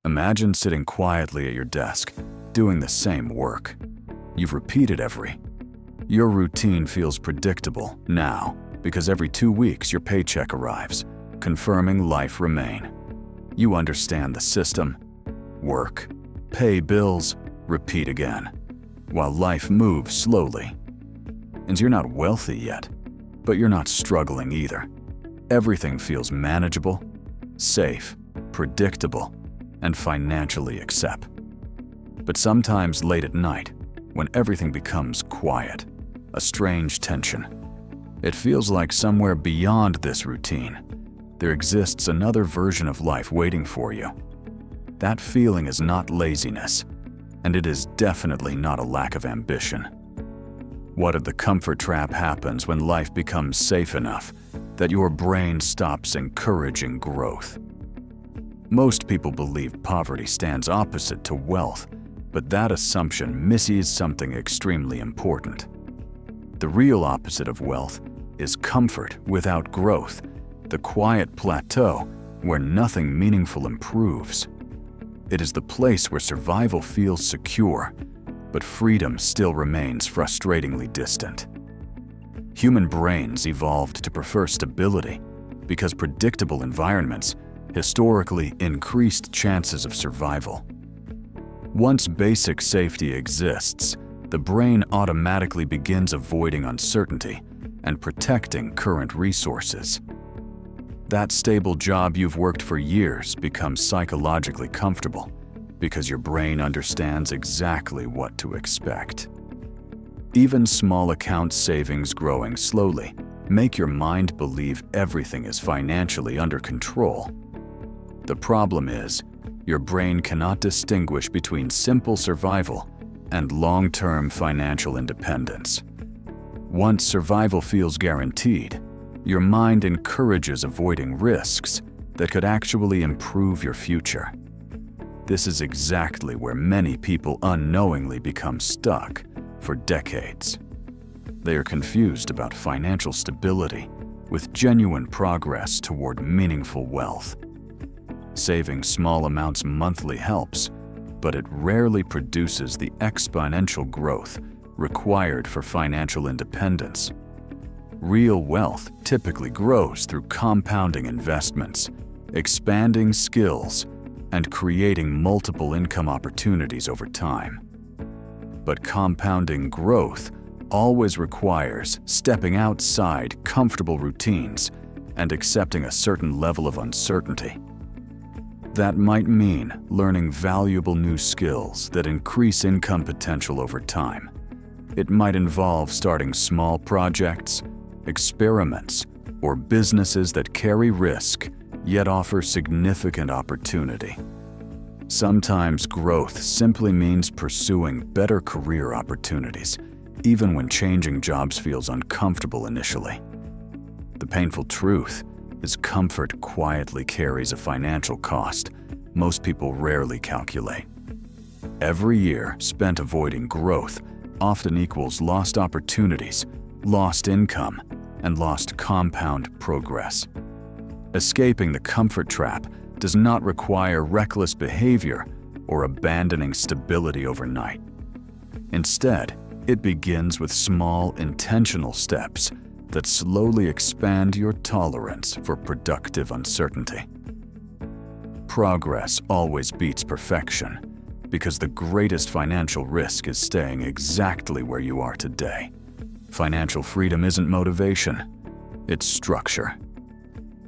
Imagine sitting quietly at your desk, doing the same work. You've repeated your routine feels predictable now because every 2 weeks your paycheck arrives, confirming life remain. You understand the system. Work, pay bills, repeat again, while life moves slowly. And you're not wealthy yet, but you're not struggling either. Everything feels manageable, safe, predictable, and financially accept. But sometimes late at night, when everything becomes quiet, a strange tension. It feels like somewhere beyond this routine, there exists another version of life waiting for you. That feeling is not laziness, and it is definitely not a lack of ambition. What if the comfort trap happens when life becomes safe enough that your brain stops encouraging growth? Most people believe poverty stands opposite to wealth, but that assumption misses something extremely important. The real opposite of wealth is comfort without growth, the quiet plateau where nothing meaningful improves. It is the place where survival feels secure, but freedom still remains frustratingly distant. Human brains evolved to prefer stability because predictable environments historically increased chances of survival. Once basic safety exists, the brain automatically begins avoiding uncertainty and protecting current resources. That stable job you've worked for years becomes psychologically comfortable because your brain understands exactly what to expect. Even small account savings growing slowly make your mind believe everything is financially under control. The problem is, your brain cannot distinguish between simple survival and long-term financial independence. Once survival feels guaranteed, your mind encourages avoiding risks that could actually improve your future. This is exactly where many people unknowingly become stuck for decades. They are confused about financial stability with genuine progress toward meaningful wealth. Saving small amounts monthly helps, but it rarely produces the exponential growth required for financial independence. Real wealth typically grows through compounding investments, expanding skills, and creating multiple income opportunities over time. But compounding growth always requires stepping outside comfortable routines and accepting a certain level of uncertainty. That might mean learning valuable new skills that increase income potential over time. It might involve starting small projects, experiments, or businesses that carry risk yet offer significant opportunity. Sometimes growth simply means pursuing better career opportunities, even when changing jobs feels uncomfortable initially. The painful truth is comfort quietly carries a financial cost most people rarely calculate. Every year spent avoiding growth often equals lost opportunities, lost income, and lost compound progress. Escaping the comfort trap does not require reckless behavior or abandoning stability overnight. Instead, it begins with small, intentional steps that slowly expand your tolerance for productive uncertainty. Progress always beats perfection because the greatest financial risk is staying exactly where you are today. Financial freedom isn't motivation, it's structure.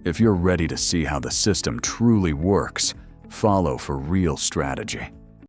If you're ready to see how the system truly works, follow for real strategy.